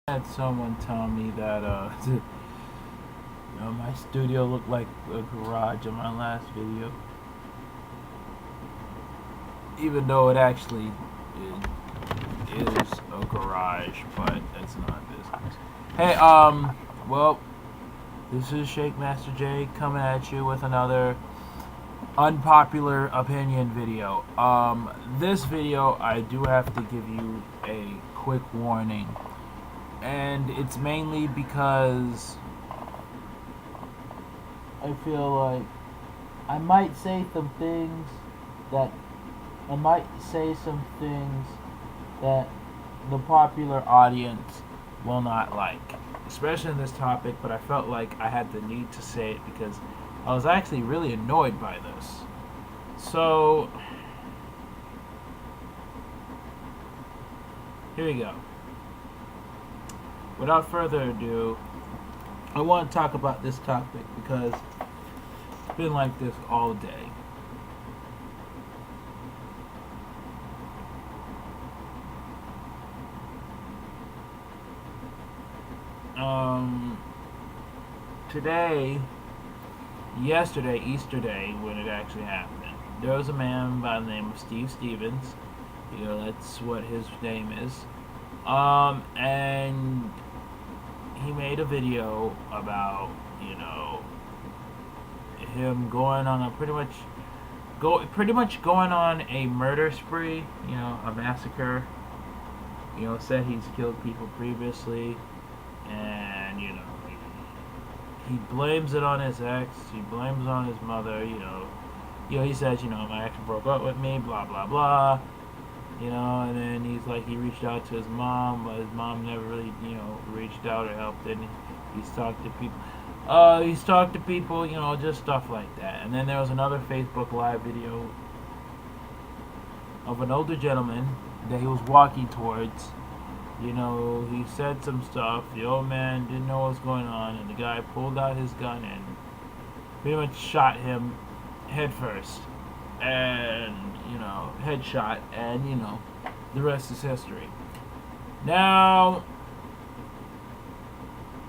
I had someone tell me that my studio looked like a garage in my last video, even though it actually is a garage, but that's not business. Hey, well, this is Jhammaster J coming at you with another unpopular opinion video. This video, I do have to give you a quick warning. And it's mainly because I feel like I might say some things that the popular audience will not like, especially in this topic, but I felt like I had the need to say it because I was actually really annoyed by this. So here we go. Without further ado, I want to talk about this topic because it's been like this all day. Yesterday, Easter Day, when it actually happened, there was a man by the name of Steve Stevens. That's what his name is. And he made a video about, him going on a pretty much going on a murder spree, a massacre. Said he's killed people previously, and he blames it on his ex. He blames it on his mother. He says, my ex broke up with me, blah blah blah. And then he's like, he reached out to his mom, but his mom never really, reached out or helped. And he's talked to people. Just stuff like that. And then there was another Facebook Live video of an older gentleman that he was walking towards. He said some stuff. The old man didn't know what was going on, and the guy pulled out his gun and pretty much shot him head first. And headshot, and the rest is history. Now,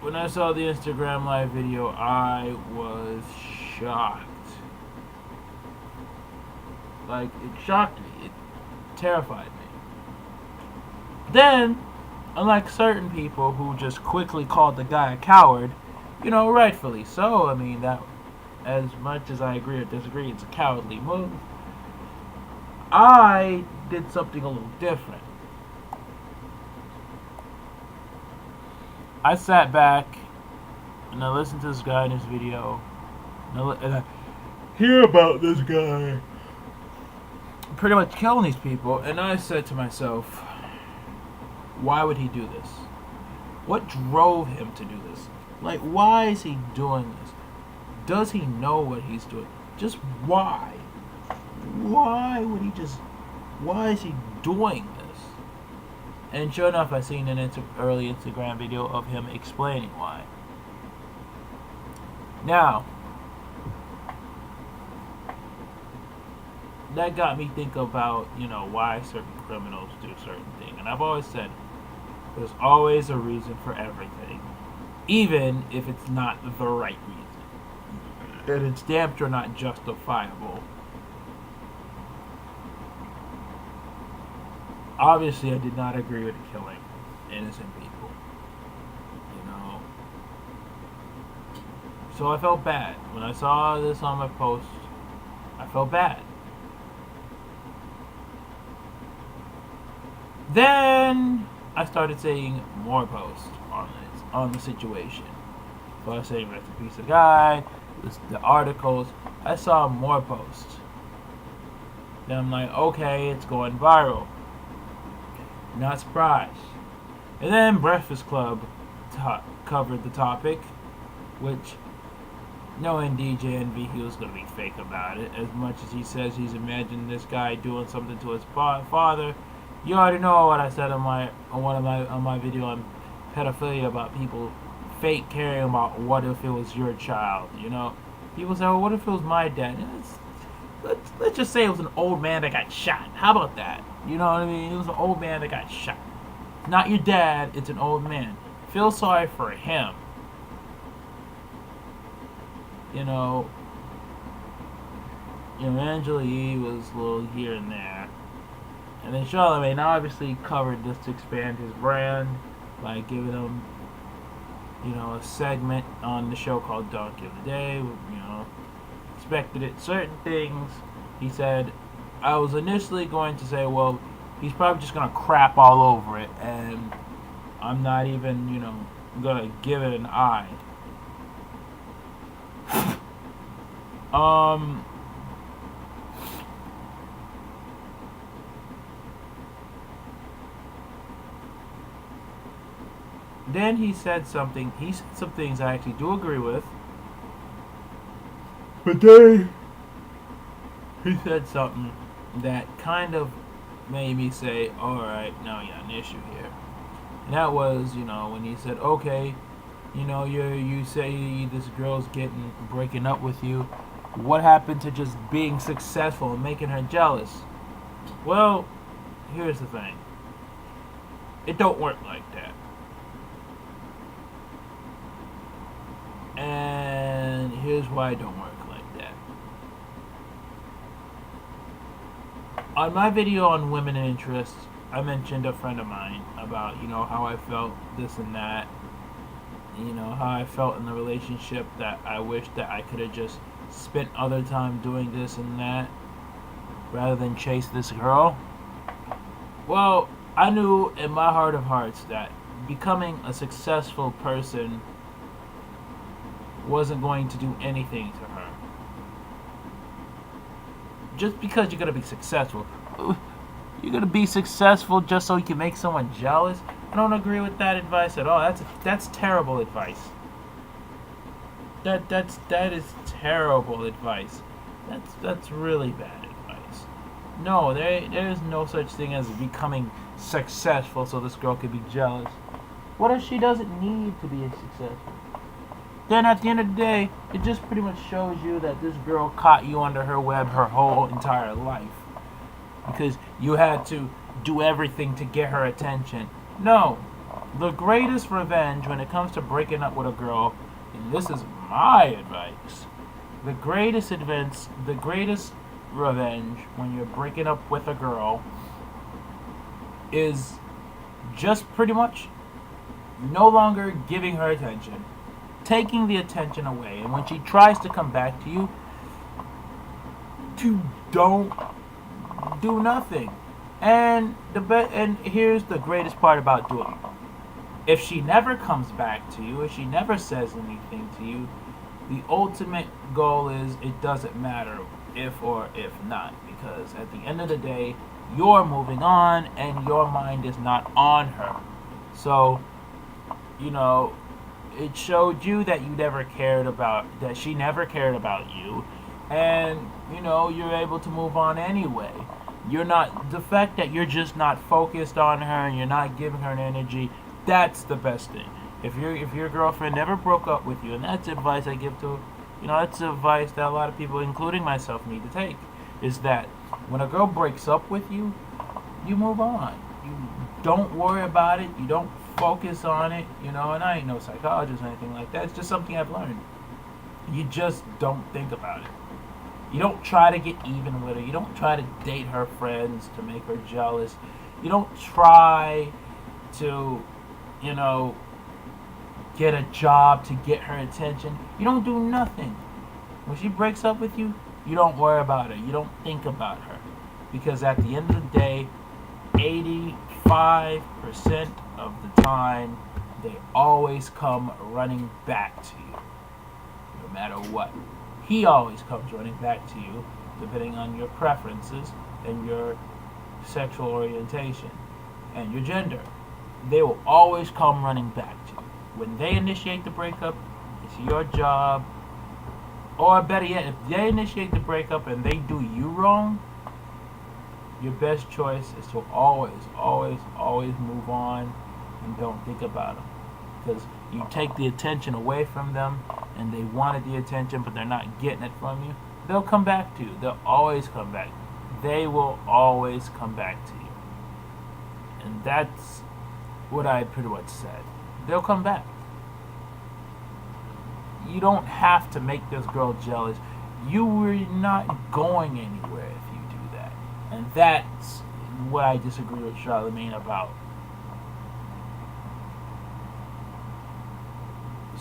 when I saw the Instagram Live video, I was shocked. Like, it shocked me. It terrified me. Then, unlike certain people who just quickly called the guy a coward, rightfully so. I mean, that, as much as I agree or disagree, it's a cowardly move. I did something a little different. I sat back and I listened to this guy in his video, and I hear about this guy pretty much killing these people, and I said to myself, why would he do this? What drove him to do this? Like, why is he doing this? Does he know what he's doing? Just why? Why is he doing this? And sure enough, I seen an early Instagram video of him explaining why. Now, that got me think about, why certain criminals do certain things. And I've always said, there's always a reason for everything, even if it's not the right reason. And it's damn sure not justifiable. Obviously, I did not agree with killing innocent people. So I felt bad. When I saw this on my post, I felt bad. Then I started saying more posts on the situation. So I was saying rest in peace to the guy, the articles. I saw more posts. Then I'm like, okay, it's going viral. Not surprised. And then Breakfast Club covered the topic, which, knowing DJ Envy, he was going to be fake about it. As much as he says he's imagined this guy doing something to his father, you already know what I said on my video on pedophilia about people fake caring about what if it was your child. People say, well, what if it was my dad? Let's just say it was an old man that got shot. How about that? You know what I mean? It was an old man that got shot. Not your dad, it's an old man. feel sorry for him. You know, Angela Yee was a little here and there. And then Charlamagne obviously covered this to expand his brand by giving him, a segment on the show called Donkey of the Day. Expected it. Certain things, he said, I was initially going to say, well, he's probably just going to crap all over it, and I'm not even, going to give it an eye. Then he said some things I actually do agree with. But then he said something that kind of made me say, alright, now you got an issue here. And that was, when he said, okay, you say this girl's breaking up with you. What happened to just being successful and making her jealous? Well, here's the thing. It don't work like that. And here's why it don't work like that. On my video on women and interests, I mentioned a friend of mine about, how I felt this and that. How I felt in the relationship, that I wish that I could have just spent other time doing this and that rather than chase this girl. Well, I knew in my heart of hearts that becoming a successful person wasn't going to do anything to her. Just because you're going to be successful. You're going to be successful just so you can make someone jealous? I don't agree with that advice at all. That's terrible advice. That is terrible advice. That's really bad advice. No, there is no such thing as becoming successful so this girl could be jealous. What if she doesn't need to be successful? Then at the end of the day, it just pretty much shows you that this girl caught you under her web her whole entire life. Because you had to do everything to get her attention. No. The greatest revenge when it comes to breaking up with a girl, and this is my advice, the greatest revenge when you're breaking up with a girl is just pretty much no longer giving her attention. Taking the attention away, and when she tries to come back to you, don't do nothing. And here's the greatest part about doing it. If she never comes back to you, if she never says anything to you, the ultimate goal is it doesn't matter if or if not, because at the end of the day, you're moving on and your mind is not on her. So, it showed you that she never cared about you, and you're able to move on anyway. The fact that you're just not focused on her and you're not giving her an energy, that's the best thing. If your girlfriend never broke up with you, and that's advice I give to, that's advice that a lot of people, including myself, need to take, is that when a girl breaks up with you, you move on. You don't worry about it. You don't focus on it, and I ain't no psychologist or anything like that. It's just something I've learned. You just don't think about it. You don't try to get even with her. You don't try to date her friends to make her jealous. You don't try to, get a job to get her attention. You don't do nothing. When she breaks up with you, you don't worry about her. You don't think about her. Because at the end of the day, 85% of the time, they always come running back to you, no matter what. He always comes running back to you, depending on your preferences and your sexual orientation and your gender. They will always come running back to you. When they initiate the breakup, it's your job, or better yet, if they initiate the breakup and they do you wrong, your best choice is to always move on and don't think about them. Because you take the attention away from them and they wanted the attention but they're not getting it from you, they'll come back to you. They'll always come back. They will always come back to you. And that's what I pretty much said. they'll come back. You don't have to make this girl jealous. You were not going anywhere if you do that. And that's what I disagree with Charlemagne about.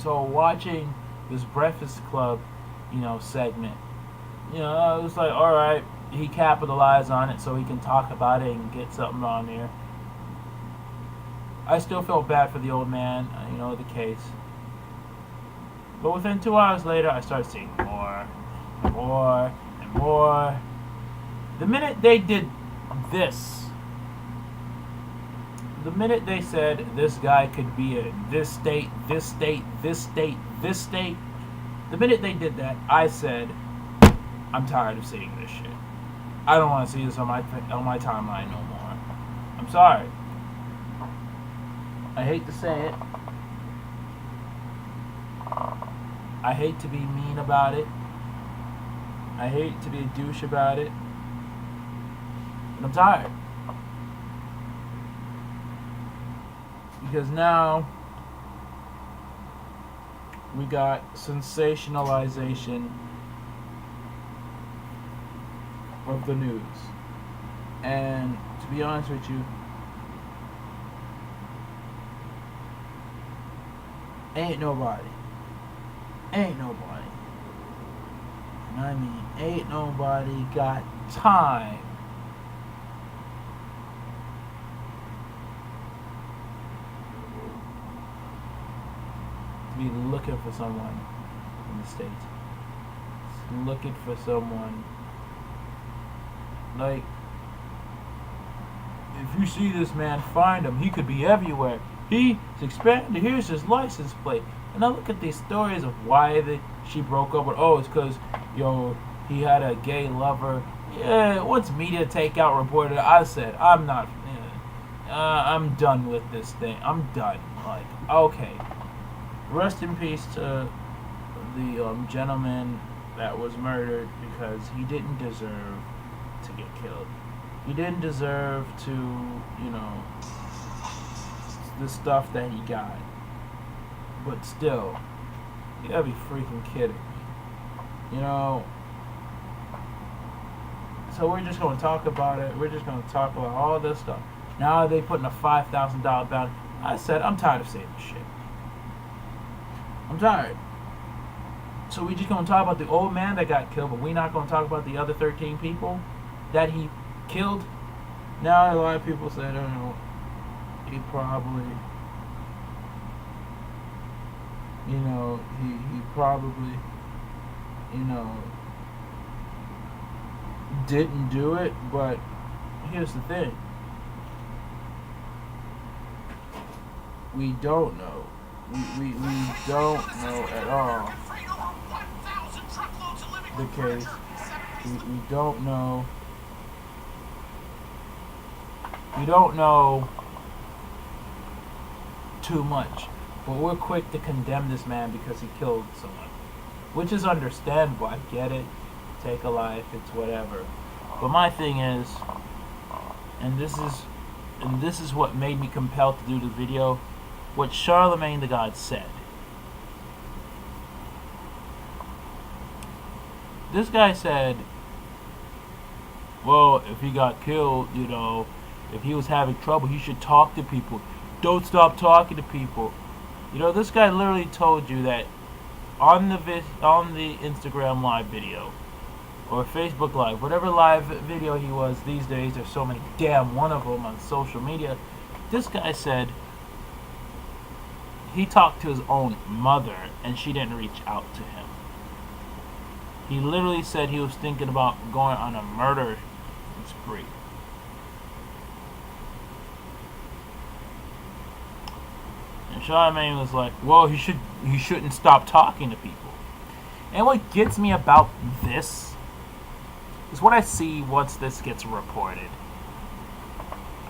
So watching this Breakfast Club, segment, it was like, alright, he capitalized on it so he can talk about it and get something on there. I still felt bad for the old man, the case. But within 2 hours later, I started seeing more, and more, and more. The minute they did this, the minute they said this guy could be in this state, this state, this state, this state, the minute they did that, I said, I'm tired of seeing this shit. I don't want to see this on my timeline no more. I'm sorry. I hate to say it. I hate to be mean about it. I hate to be a douche about it. But I'm tired. Because now we got sensationalization of the news. And to be honest with you, ain't nobody. And I mean, ain't nobody got time to be looking for someone in the States. Looking for someone. Like, if you see this man, find him. He could be everywhere. He's expanded. Here's his license plate. And I look at these stories of why she broke up with. Oh, it's because he had a gay lover. Yeah, once media takeout reported, I said I'm not. I'm done with this thing. I'm done. Like, okay. Rest in peace to the gentleman that was murdered because he didn't deserve to get killed. He didn't deserve to, the stuff that he got. But still, you gotta be freaking kidding me. So we're just gonna talk about it. We're just gonna talk about all this stuff. Now they putting a $5,000 bounty. I said, I'm tired of saying this shit. I'm tired. So we just gonna talk about the old man that got killed, but we're not gonna talk about the other 13 people that he killed. Now a lot of people say, he probably, he probably, didn't do it, but here's the thing. We don't know. We don't know at all the case. We don't know. We don't know too much. But we're quick to condemn this man because he killed someone. Which is understandable. I get it. Take a life. It's whatever. But my thing is, and this is what made me compelled to do the video, what Charlemagne the God said. This guy said, well, if he got killed, if he was having trouble, he should talk to people. Don't stop talking to people. This guy literally told you that on the Instagram live video or Facebook live, whatever live video he was these days, there's so many damn one of them on social media. This guy said he talked to his own mother and she didn't reach out to him. He literally said he was thinking about going on a murder spree. And Charlemagne was like, well, he shouldn't stop talking to people. And what gets me about this is what I see once this gets reported.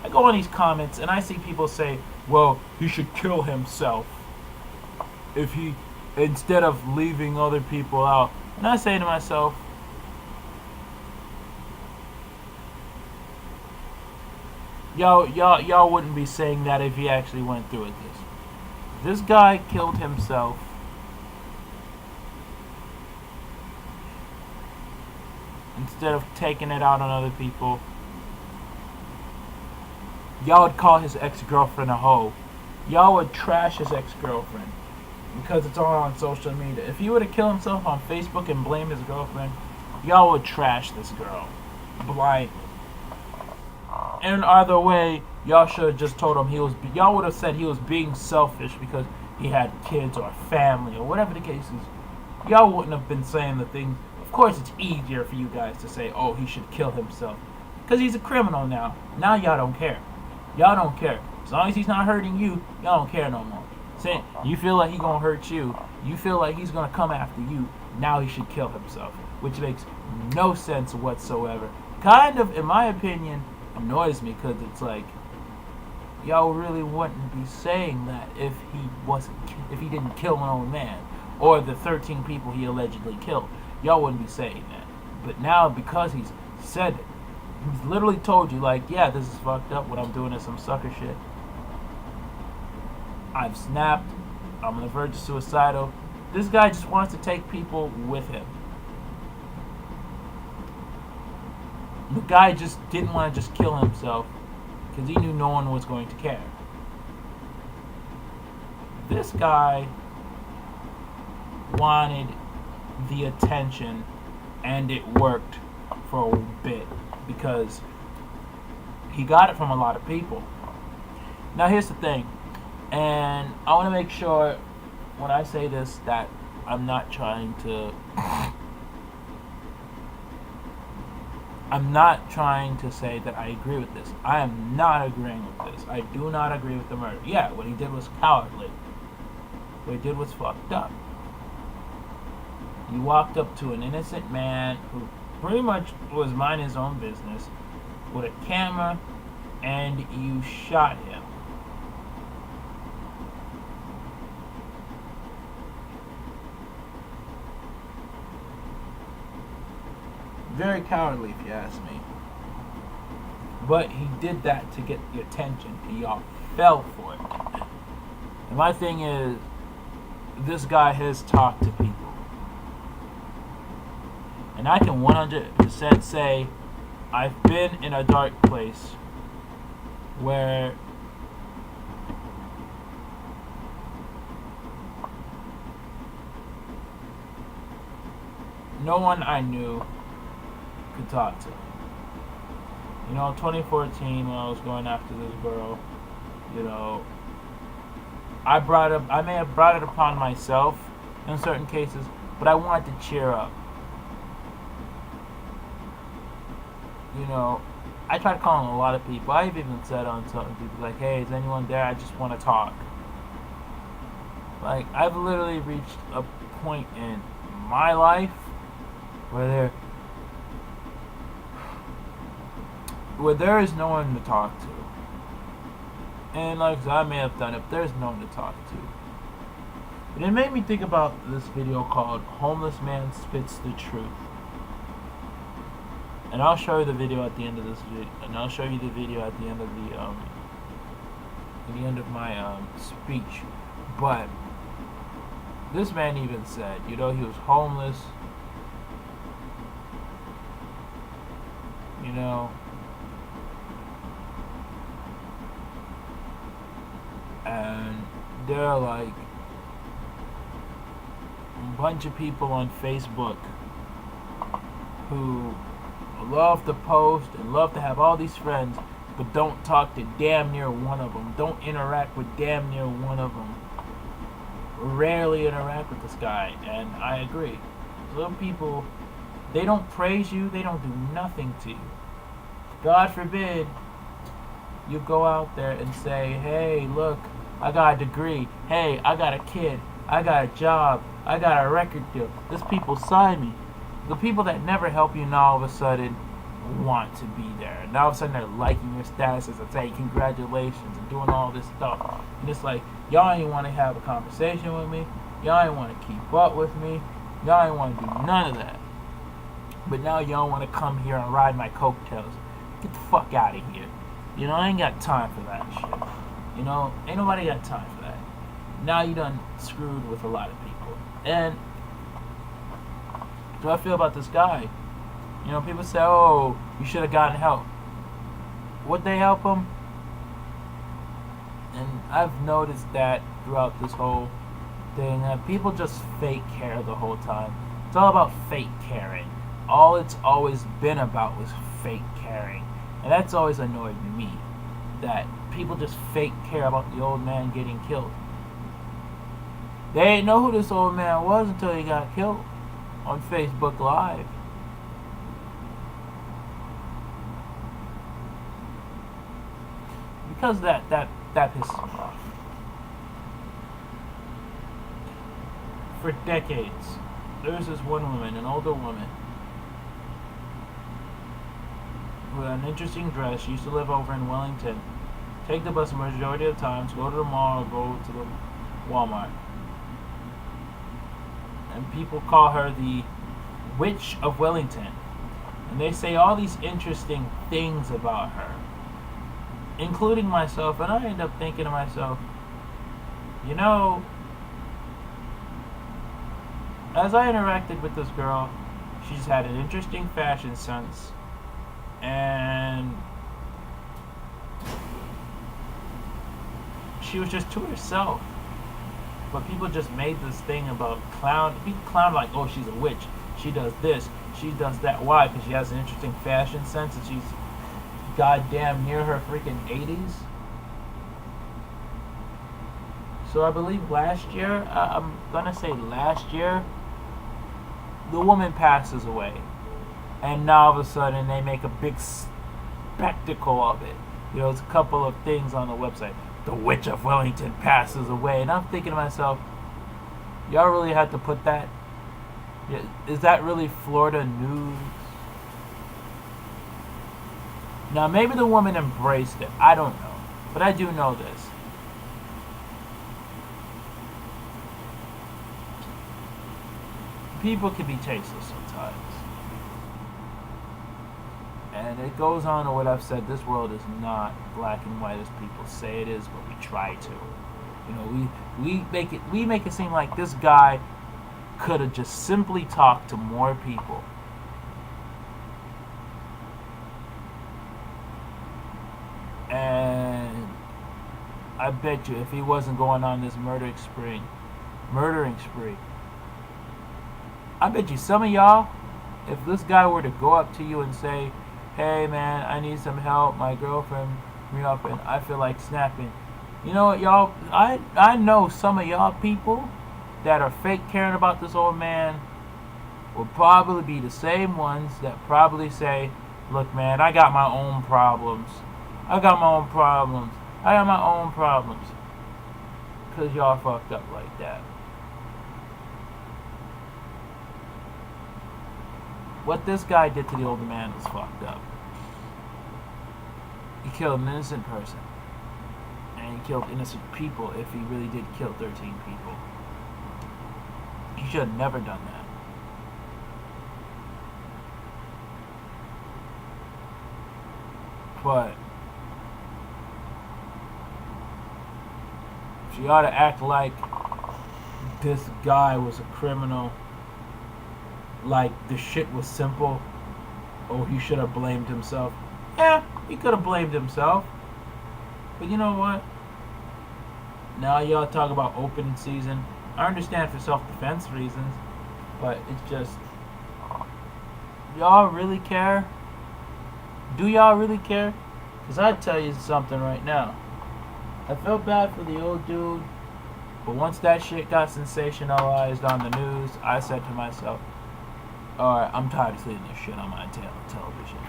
I go on these comments and I see people say, well, he should kill himself if he, instead of leaving other people out. And I say to myself, y'all wouldn't be saying that if he actually went through with this. This guy killed himself instead of taking it out on other people. Y'all would call his ex-girlfriend a hoe. Y'all would trash his ex-girlfriend because it's all on social media. If he were to kill himself on Facebook and blame his girlfriend, y'all would trash this girl blindly. And either way, y'all should have just told him y'all would have said he was being selfish because he had kids or family or whatever the case is. Y'all wouldn't have been saying the things. Of course, it's easier for you guys to say, oh, he should kill himself because he's a criminal now. Now y'all don't care. Y'all don't care. As long as he's not hurting you, y'all don't care no more. Saying you feel like he's gonna hurt you, you feel like he's gonna come after you, now he should kill himself. Which makes no sense whatsoever. Kind of, in my opinion, annoys me because it's like, y'all really wouldn't be saying that if he didn't kill an old man or the 13 people he allegedly killed. Y'all wouldn't be saying that. But now, because he's said it, he's literally told you, like, yeah, this is fucked up. What I'm doing is some sucker shit. I've snapped. I'm on the verge of suicidal. This guy just wants to take people with him. The guy just didn't want to just kill himself because he knew no one was going to care. This guy wanted the attention, and it worked for a bit because he got it from a lot of people. Now here's the thing, and I want to make sure when I say this that I'm not trying to say that I agree with this. I am not agreeing with this. I do not agree with the murder. Yeah, what he did was cowardly. What he did was fucked up. You walked up to an innocent man who pretty much was minding his own business with a camera, and you shot him. Very cowardly, if you ask me. But he did that to get the attention, and y'all fell for it. And my thing is, this guy has talked to people. And I can 100% say I've been in a dark place where no one I knew could talk to. You know, 2014 when I was going after this girl, you know, I may have brought it upon myself in certain cases, but I wanted to cheer up. You know, I tried calling a lot of people. I've even said on certain people, like, hey, is anyone there? I just want to talk. Like, I've literally reached a point in my life where there is no one to talk to. And like I may have done it, but there's no one to talk to. And it made me think about this video called Homeless Man Spits the Truth. And I'll show you the video at the end of this video, and I'll show you the video at the end of my speech. But this man even said, you know, he was homeless. You know, and there are like a bunch of people on Facebook who love to post and love to have all these friends, but don't talk to damn near one of them. Don't interact with damn near one of them. Rarely interact with this guy, and I agree. Some people, they don't praise you, they don't do nothing to you. God forbid you go out there and say, hey, look, I got a degree. Hey, I got a kid. I got a job. I got a record deal. These people sign me. The people that never help you now all of a sudden want to be there. Now all of a sudden they're liking your statuses and saying congratulations and doing all this stuff. And it's like, y'all ain't want to have a conversation with me. Y'all ain't want to keep up with me. Y'all ain't want to do none of that. But now y'all want to come here and ride my coattails. Get the fuck out of here. You know, I ain't got time for that shit. You know, ain't nobody got time for that. now you done screwed with a lot of people. And do I feel about this guy? You know, people say, oh, you should have gotten help. Would they help him? And I've noticed that throughout this whole thing, that people just fake care the whole time. It's all about fake caring. All it's always been about was fake caring. And that's always annoyed me, that people just fake care about the old man getting killed. They ain't know who this old man was until he got killed on Facebook Live. Because that pisses me off. For decades, there was this one woman, an older woman, with an interesting dress. She used to live over in Wellington. Take the bus the majority of the times, go to the mall or go to the Walmart. And people call her the Witch of Wellington. And they say all these interesting things about her, including myself. And I end up thinking to myself, you know, as I interacted with this girl, she's had an interesting fashion sense. And she was just to herself. But people just made this thing about clown like, oh, she's a witch. She does this. She does that. Why? Because she has an interesting fashion sense and she's goddamn near her freaking 80s. So I believe last year, I'm gonna say last year, the woman passes away. And now all of a sudden they make a big spectacle of it. You know, there's a couple of things on the website. The Witch of Wellington passes away. And I'm thinking to myself, y'all really had to put that? Is that really Florida news? Now, maybe the woman embraced it. I don't know. But I do know this. People can be tasteless sometimes. And it goes on to what I've said. This world is not black and white as people say it is, but we try to. You know, we make it seem like this guy could have just simply talked to more people. And I bet you if he wasn't going on this murdering spree, I bet you some of y'all, if this guy were to go up to you and say, hey man, I need some help, my girlfriend me up and I feel like snapping. You know what, y'all, I know some of y'all people that are fake caring about this old man will probably be the same ones that probably say, look man, I got my own problems. Because y'all fucked up like that. What this guy did to the older man was fucked up. He killed an innocent person. And he killed innocent people if he really did kill 13 people. He should have never done that. But she ought to act like this guy was a criminal, like the shit was simple. Oh, he should have blamed himself. Yeah, he could have blamed himself. But you know what? Now y'all talk about open season. I understand for self-defense reasons, but it's just, y'all really care? Do y'all really care? Because I'll tell you something right now. I felt bad for the old dude, but once that shit got sensationalized on the news, I said to myself, alright, I'm tired of seeing this shit on my television.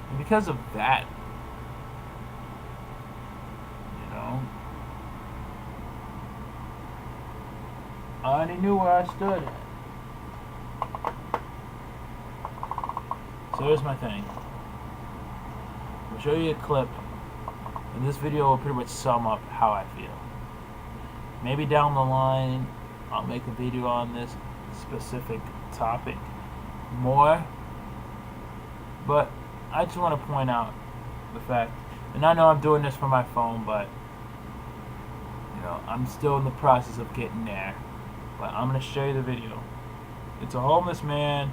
And because of that, you know, I already knew where I stood. So here's my thing. I'll show you a clip, and this video will pretty much sum up how I feel. Maybe down the line, I'll make a video on this specific topic more, but I just want to point out the fact And I know I'm doing this from my phone, but I'm still in the process of getting there. But I'm gonna show you the video. It's a homeless man,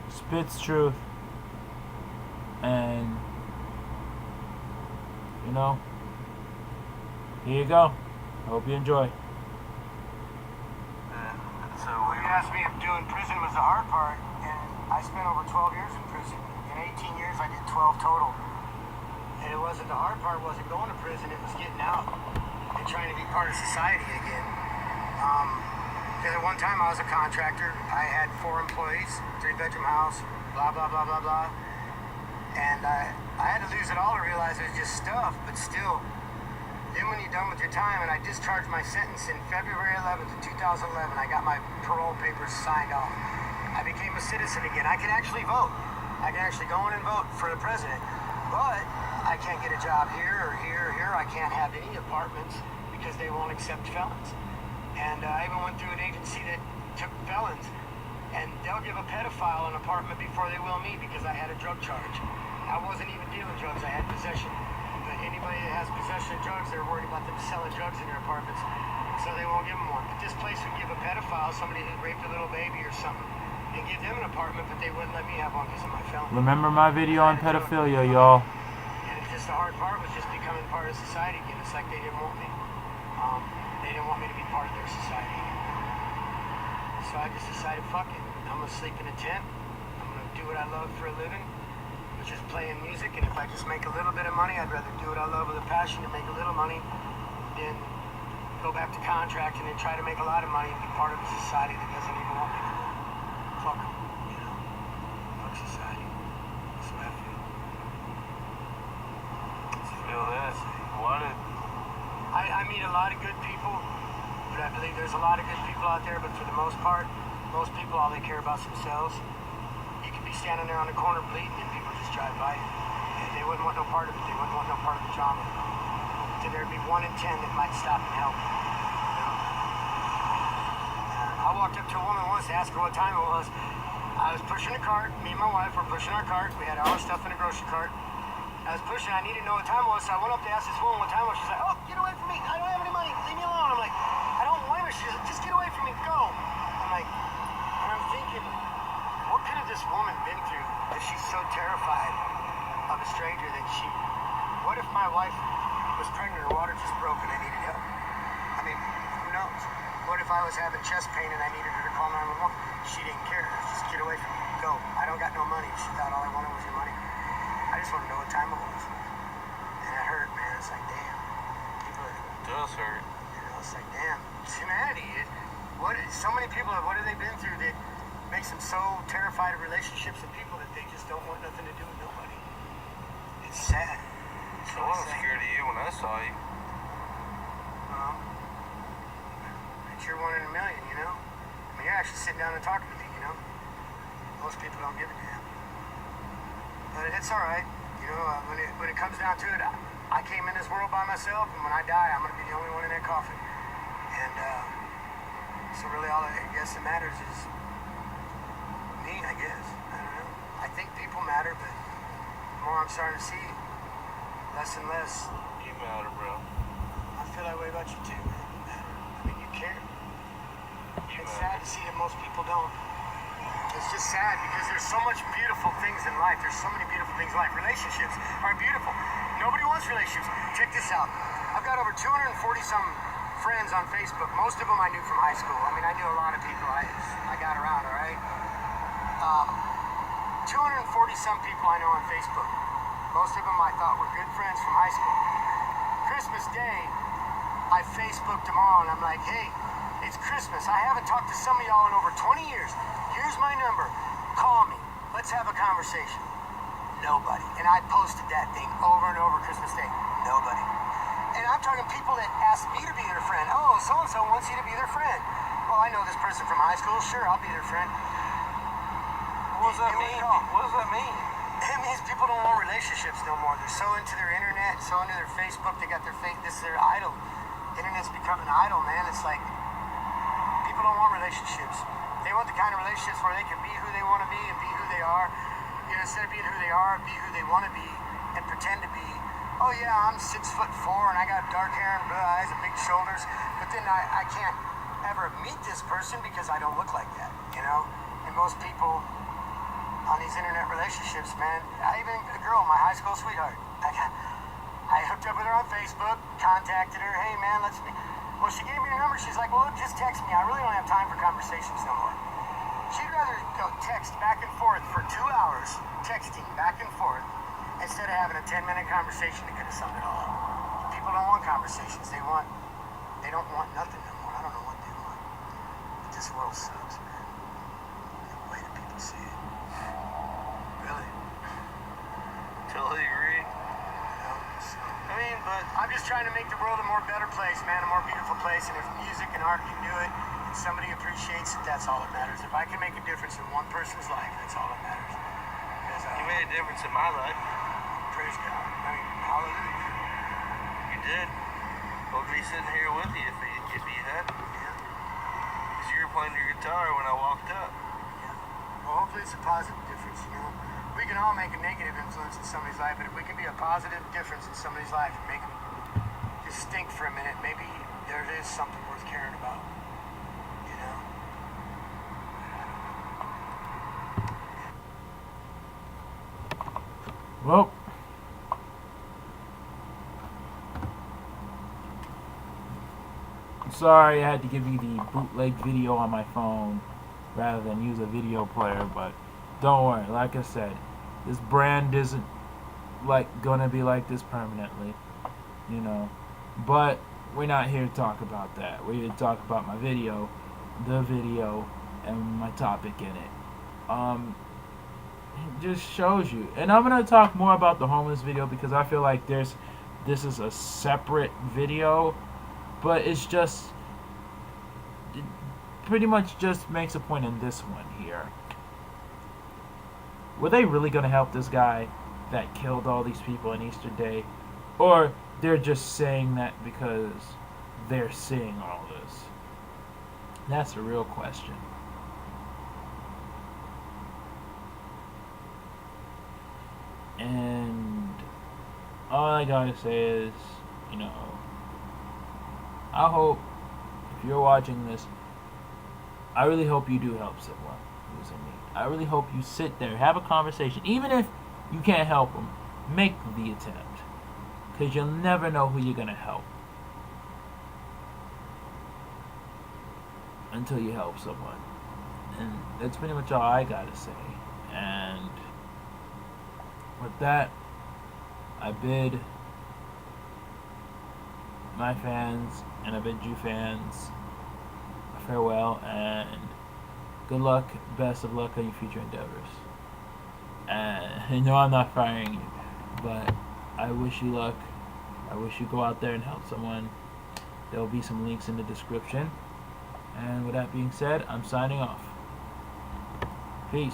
spits truth, and here you go. I hope you enjoy. So you asked me if doing prison was the hard part, and I spent over 12 years in prison. In 18 years, I did 12 total. And it wasn't the hard part, wasn't going to prison, it was getting out and trying to be part of society again. Because at one time I was a contractor. I had 4 employees, 3-bedroom house, blah, blah, blah, blah, blah. And I had to lose it all to realize it was just stuff, but still. Then when you're done with your time, and I discharged my sentence in February 11th of 2011, I got my parole papers signed off. I became a citizen again. I can actually vote. I can actually go in and vote for the president. But I can't get a job here or here or here. I can't have any apartments because they won't accept felons. And I even went through an agency that took felons, and they'll give a pedophile an apartment before they will me because I had a drug charge. I wasn't even dealing drugs. I had possession. But anybody that has possession of drugs, they're worried about them selling drugs in their apartments, so they won't give them one. But this place would give a pedophile, somebody who raped a little baby or something, and give them an apartment, but they wouldn't let me have one because of my felony. Remember my video on pedophilia, y'all. And it's just the hard part was just becoming part of society again. It's like they didn't want me. They didn't want me to be part of their society again. So I just decided, fuck it. I'm going to sleep in a tent. I'm going to do what I love for a living, which is playing music. And if I just make a little bit of money, I'd rather do what I love with a passion and make a little money than go back to contracting and try to make a lot of money and be part of a society that doesn't even want me to live. Fuck them, Fuck society. That's what I feel. Feel that? Wanted. I meet a lot of good people, but I believe there's a lot of good people out there, but for the most part, most people, all they care about is themselves. You could be standing there on the corner bleeding and people just drive by you. And they wouldn't want no part of it. They wouldn't want no part of the drama. So there'd be 1 in 10 that might stop and help. I walked up to a woman once to ask her what time it was. I was pushing a cart. Me and my wife were pushing our cart. We had all our stuff in a grocery cart. I was pushing. I needed to know what time it was, so I went up to ask this woman what time it was. She's like, "Oh, get away from me. I don't have any money. Leave me alone." I'm like, "I don't blame her." She's like, "Just get away from me. Go." I'm like, and I'm thinking, what could have this woman been through that she's so terrified of a stranger that what if my wife was pregnant, her water just broke and I needed help? I mean, who knows? What if I was having chest pain and I needed her to call 911? She didn't care. Just get away from me. Go. I don't got no money. She thought all I wanted was your money. I just want to know what time it was. And it hurt, man. It's like, damn. People are... It does hurt. It's like, damn. It's humanity. So many people, what have they been through that makes them so terrified of relationships with people that they just don't want nothing to do with nobody? It's sad. I wasn't scared of you when I saw you. Well, it's your 1 in a million, I mean, you're actually sitting down and talking to me, Most people don't give a damn. But it's all right. When it comes down to it, I came in this world by myself, and when I die, I'm going to be the only one in that coffin. And so really all I guess that matters is me, I guess. I don't know. I think people matter, but the more I'm starting to see, less and less. You matter, bro. I feel that way about you too, man. You matter. I mean, you care. It's sad to see that most people don't. It's just sad because there's so much beautiful things in life. There's so many beautiful things in life. Relationships are beautiful. Nobody wants relationships. Check this out. I've got over 240-some friends on Facebook. Most of them I knew from high school. I mean, I knew a lot of people. I got around, all right? 240-some people I know on Facebook. Most of them I thought were good friends from high school. Christmas Day, I Facebooked them all, and I'm like, hey, it's Christmas. I haven't talked to some of y'all in over 20 years. Here's my number. Call me. Let's have a conversation. Nobody. And I posted that thing over and over Christmas Day. Nobody. And I'm talking people that asked me to be their friend. Oh, so-and-so wants you to be their friend. Well, I know this person from high school. Sure, I'll be their friend. What does that mean? What does that mean? It means people don't want relationships no more. They're so into their internet, so into their Facebook. They got their this is their idol. Internet's become an idol, man. It's like people don't want relationships. They want the kind of relationships where they can be who they want to be and be who they are. Instead of being who they are, be who they want to be. and pretend to be, oh yeah, I'm 6'4" and I got dark hair and blue eyes and big shoulders, but then I can't ever meet this person because I don't look like that, you know? And most people on these internet relationships, man, even a girl, my high school sweetheart, I hooked up with her on Facebook, contacted her, hey man, let's meet. Well, she gave me her number, she's like, well, just text me, I really don't have time for conversations no more. She'd rather go text back and forth for 2 hours, texting back and forth, instead of having a 10-minute conversation that could have summed it all up. People don't want conversations, they don't want nothing no more. I don't know what they want. But this world sucks, man. The way that people see it. Really. Totally agree. You know, so, I mean, but I'm just trying to make the world a more better place, man, a more beautiful place, and if music and art can do it, and somebody appreciates it, that's all that matters. If I can make a difference in one person's life, that's all that matters. Because, you made a difference in my life. praise God. I mean, hallelujah. You did. I'd be sitting here with you if you hadn't. Yeah. Because you were playing your guitar when I walked up. Yeah. Well, hopefully it's a positive difference, you know. We can all make a negative influence in somebody's life, but if we can be a positive difference in somebody's life and make them just think for a minute, maybe there is something worth caring about, you know. Well, I'm sorry I had to give you the bootleg video on my phone rather than use a video player, but don't worry, like I said, this brand isn't gonna be like this permanently, you know. But we're not here to talk about that. We're here to talk about my video, the video, and my topic in it. It just shows you. And I'm gonna talk more about the homeless video because I feel like this is a separate video, but it's just it pretty much just makes a point in this one here. Were they really gonna help this guy that killed all these people on Easter Day, or they're just saying that because they're seeing all this? That's a real question. And all I gotta say is, you know, I hope if you're watching this, I really hope you do help someone who's in need. I really hope you sit there, have a conversation, even if you can't help them, make the attempt, because you'll never know who you're gonna help until you help someone. And that's pretty much all I gotta say. And with that, I bid my fans and I bid you fans a farewell and good luck, best of luck on your future endeavors. And I know I'm not firing you, but I wish you luck. I wish you go out there and help someone. There will be some links in the description. And with that being said, I'm signing off. Peace.